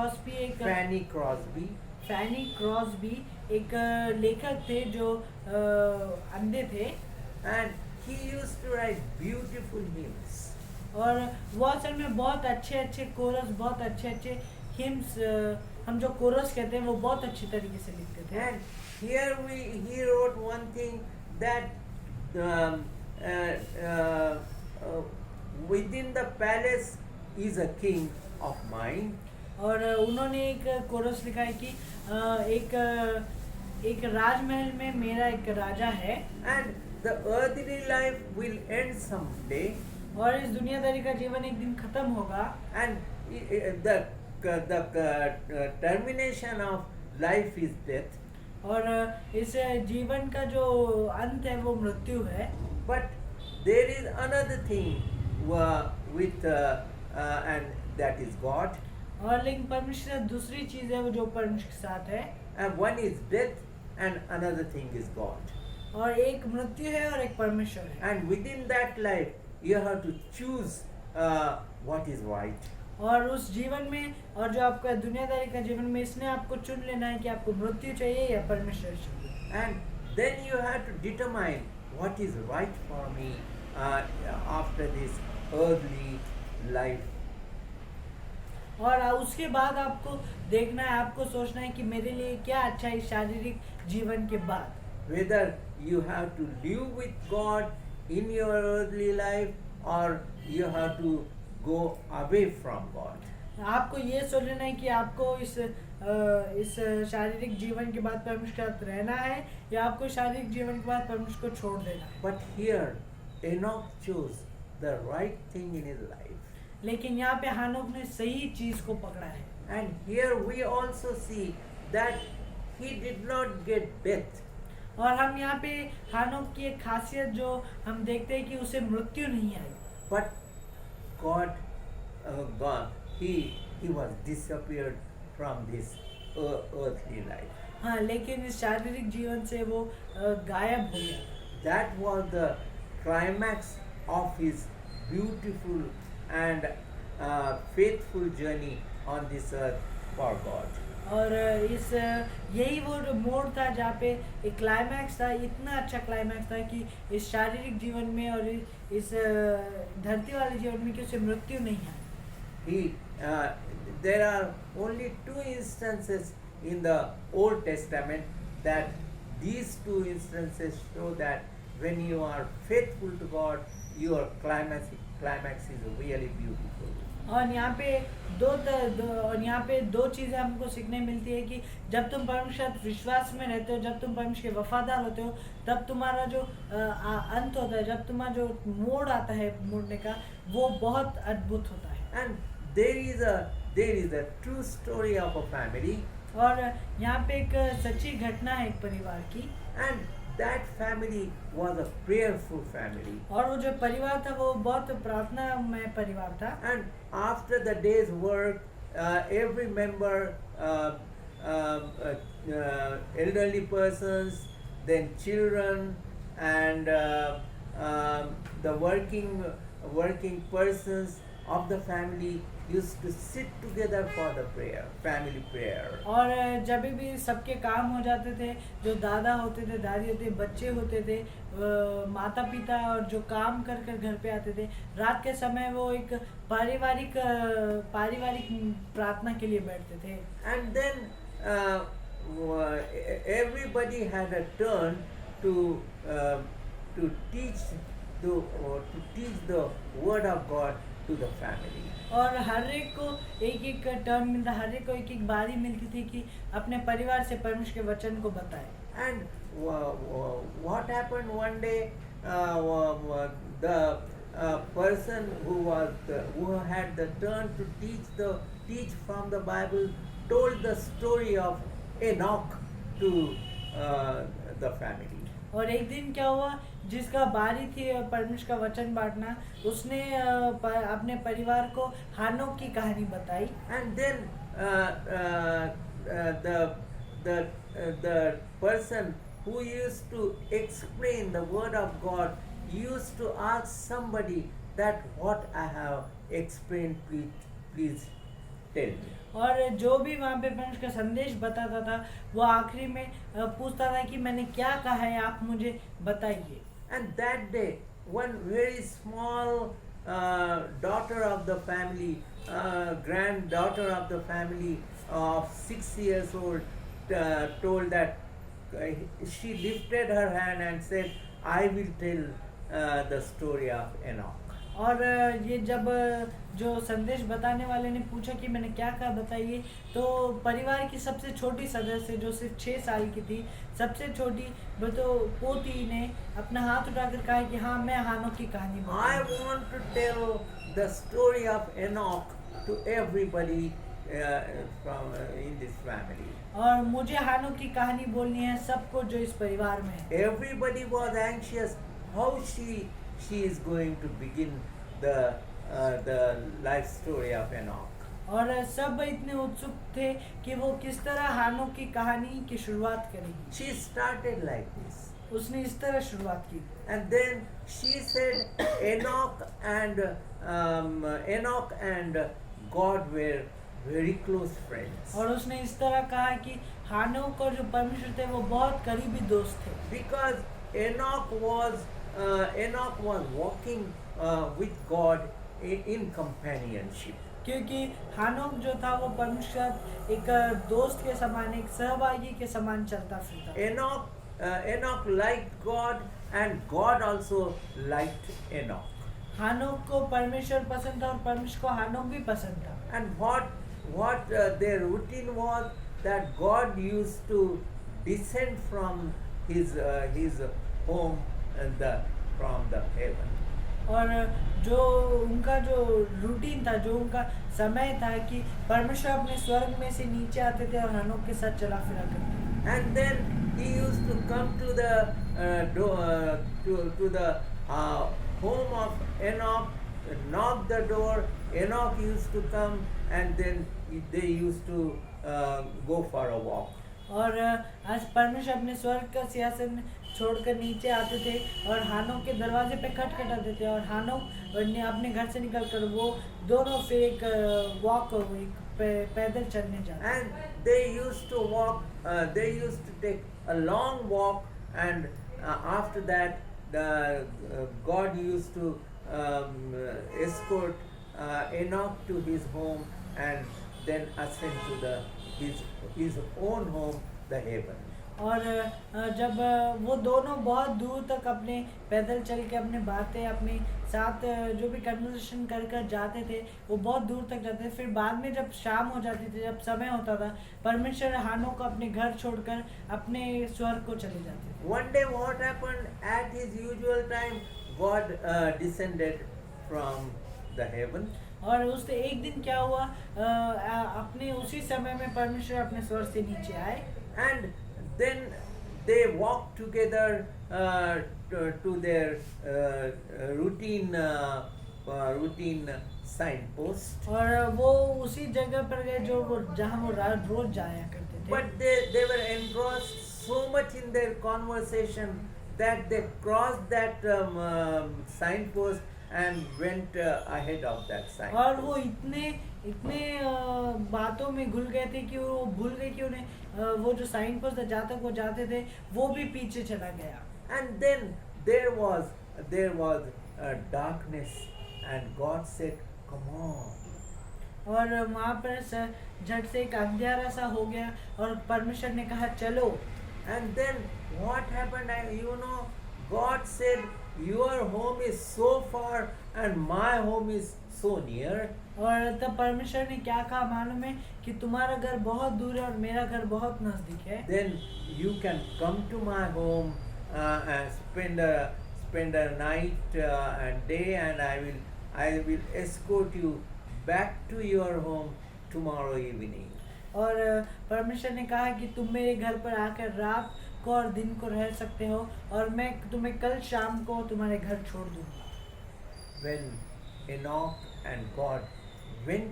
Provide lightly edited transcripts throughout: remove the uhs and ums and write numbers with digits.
Crosby एक फैनी Crosby एक लेखक थे जो अंधे थे, and he used to write beautiful hymns. और वो असल में बहुत अच्छे अच्छे कोरस, बहुत अच्छे अच्छे हिम्स, हम जो कोरस कहते हैं वो बहुत अच्छी तरीके से लिखते थे। And here he wrote one thing that um, uh, uh, uh, within the palace is a king of mine. और उन्होंने एक कोरस लिखा है कि एक राजमहल में मेरा एक राजा है, And the earthly life will end someday. और इस दुनियादारी का जीवन एक दिन खत्म होगा, And the termination of life is death. और इस जीवन का जो अंत है वो मृत्यु है। But there is another thing with and that is God. और लेकिन परमेश्वर दूसरी चीज है वो जो परमेश्वर के साथ है, And one is death and another thing is God. और एक मृत्यु है और एक परमेश्वर है। And within that life you have to choose what is right. और उस जीवन में, और जो आपका दुनियादारी का जीवन में, इसमें आपको चुन लेना है कि आपको मृत्यु चाहिए या परमेश्वर चाहिए। And then you have to determine what is right for me after this earthly life. और उसके बाद आपको देखना है, आपको सोचना है कि मेरे लिए क्या अच्छा है शारीरिक जीवन के बाद। Whether you have to live with God in your earthly life or you have to go away from God. आपको ये सोच लेना है कि आपको इस शारीरिक जीवन के बाद परमेश्वर के साथ रहना है या आपको शारीरिक जीवन के बाद परमेश्वर को छोड़ देना है। But here Enoch chose the right thing in his life. लेकिन यहाँ पे हानोक ने सही चीज को पकड़ा है। And here we also see that he did not get death. और हम यहाँ पे हानोक की एक खासियत जो हम देखते हैं कि उसे मृत्यु नहीं आई, But God, he was disappeared from this earthly life. हाँ, लेकिन इस शारीरिक जीवन से वो गायब हो गया। That was the climax of his beautiful and faithful journey on this earth for God. और यही वो मोड़ था जहाँ पे एक क्लाइमैक्स था, इतना अच्छा क्लाइमैक्स था कि इस शारीरिक जीवन में और इस धरती वाले जीवन में कि उसे मृत्यु नहीं आई। There are only two instances in the Old Testament that these two instances show that when you are faithful to God, your climax is really beautiful. और यहाँ पे दो चीज़ें हमको सीखने मिलती है कि जब तुम परमेश्वर विश्वास में रहते हो, जब तुम परमेश्वर के वफादार होते हो, तब तुम्हारा जो अंत होता है, जब तुम्हारा जो मोड़ आता है मोड़ने का, वो बहुत अद्भुत होता है। And there is a true story of a family. और यहाँ पे एक सच्ची घटना है एक परिवार की, And that family was a prayerful family. और वो जो परिवार था वो बहुत प्रार्थनामय परिवार था। And after the day's work, every member, elderly persons, then children, and the working persons of the family used to sit together for the prayer, family prayer. और जब भी सबके काम हो जाते थे, जो दादा होते थे, दादी होते, बच्चे होते थे, माता पिता, और जो काम कर कर घर पे आते थे, रात के समय वो एक पारिवारिक प्रार्थना के लिए बैठते थे। And then everybody had a turn to teach the word of God to the family. और हर एक को एक एक टर्न मिलता, हर एक को एक एक बारी मिलती थी कि अपने परिवार से परमेश्वर के वचन को बताए। And what happened one day, the person who had the turn to teach from the Bible told the story of Enoch to the family. और एक दिन क्या हुआ, जिसका बारी थी परमेश्वर का वचन बांटना, उसने अपने परिवार को हानोक की कहानी बताई। And then the person who used to explain the word of God used to ask somebody that what I have explained, please tell me. और जो भी वहाँ पे परमेश्वर का संदेश बताता था वो आखिरी में पूछता था कि मैंने क्या कहा है, आप मुझे बताइए। And that day, one very small daughter of the family, granddaughter of the family of 6 years old, told that she lifted her hand and said, I will tell the story of Enoch. और ये जब जो संदेश बताने वाले ने पूछा कि मैंने क्या कहा बताइए, तो परिवार की सबसे छोटी सदस्य जो सिर्फ 6 साल की थी, सबसे छोटी वो तो पोती ने अपना हाथ उठाकर कहा कि हाँ मैं हानोक की कहानी I बताऊंगी। want to tell the story of Enoch to everybody in this family. और मुझे हानोक की कहानी बोलनी है सबको जो इस परिवार में है। Everybody was anxious how she is going to begin the life story of Enoch. और सब इतने उत्सुक थे कि वो किस तरह हानोक की कहानी की शुरुआत करेगी। She started like this, उसने इस तरह शुरुआत की and then she said Enoch and God were very close friends. और उसने इस तरह कहा कि हानोक और जो परमेश्वर थे वो बहुत करीबी दोस्त थे, Because Enoch was walking with God in companionship. क्योंकि हानोक जो था वो परमेश्वर एक दोस्त के समान, एक सहभागी के समान चलता फिरता। Enoch liked God and God also liked Enoch. हानोक को परमेश्वर पसंद था और परमेश्वर को हानोक भी पसंद था। And what their routine was, that God used to descend from his home from the heaven. और जो उनका जो रूटीन था, जो उनका समय था कि परमेश्वर अपने स्वर्ग में से नीचे आते थे और हानोक के साथ चला फिरा करते थे। And then he used to come to the home of Enoch, knock the door. Enoch used to come, and then they used to go for a walk. और आज परमेश्वर अपने स्वर्ग का सिंहासन छोड़कर नीचे आते थे और हानोक के दरवाजे पे खटखटाते थे, और हानोक ने अपने घर से निकलकर वो दोनों फिर एक वॉक, एक पैदल चलने जाते। And they used to walk. They used to take a long walk, and after that, God used to escort Enoch to his home, and then ascend to his own home, the heaven. और जब वो दोनों बहुत दूर तक अपने पैदल चल के अपने बातें अपने साथ जो भी कन्वर्सेशन कर कर जाते थे, वो बहुत दूर तक जाते थे। फिर बाद में जब शाम हो जाती थी, जब समय होता था, परमेश्वर हानोक को अपने घर छोड़कर अपने स्वर्ग को चले जाते थे। One day, what happened? At his usual time, God descended from the heaven. और उससे एक दिन क्या हुआ, अपने उसी समय में परमेश्वर अपने स्वर्ग से नीचे आए, And then they walked together to their routine signpost. और वो उसी जगह पर गए जो वो जहाँ वो रोज जाया करते थे। But they were engrossed so much in their conversation that they crossed that signpost and went ahead of that signpost. और वो इतने बातों में घुल गए थे कि वो भूल गए कि उन्हें वो जो साइन पोस्ट था जहाँ तक वो जाते थे वो भी पीछे चला गया। And then there was darkness, and God said, "Come on." और वहाँ पर झट से एक अंधेरा सा हो गया और परमेश्वर ने कहा चलो। And then what happened? God said, "Your home is so far, and my home is so near." और तब परमेश्वर ने क्या कहा मालूम है कि तुम्हारा घर बहुत दूर है और मेरा घर बहुत नजदीक है। Then you can come to my home and spend a night and day, and I will escort you back to your home tomorrow evening. और परमेश्वर ने कहा कि तुम मेरे घर पर आकर रात को और दिन को रह सकते हो और मैं तुम्हें कल शाम को तुम्हारे घर छोड़ दूंगा। When Enoch and God went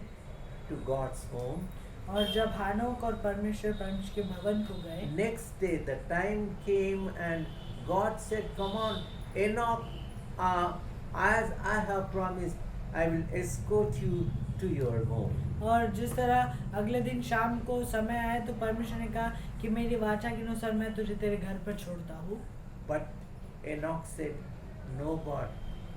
to God's home, और जब हानोक और परमेश्वर के भवन को गए, next day the time came and God said, "Come on, Enoch, as I have promised, I will escort you to your home. और जिस तरह अगले दिन शाम को समय आए तो परमेश्वर ने कहा कि मेरी वाचा के अनुसार मैं तुझे तेरे घर पर छोड़ता हूँ। But Enoch said, "No, God,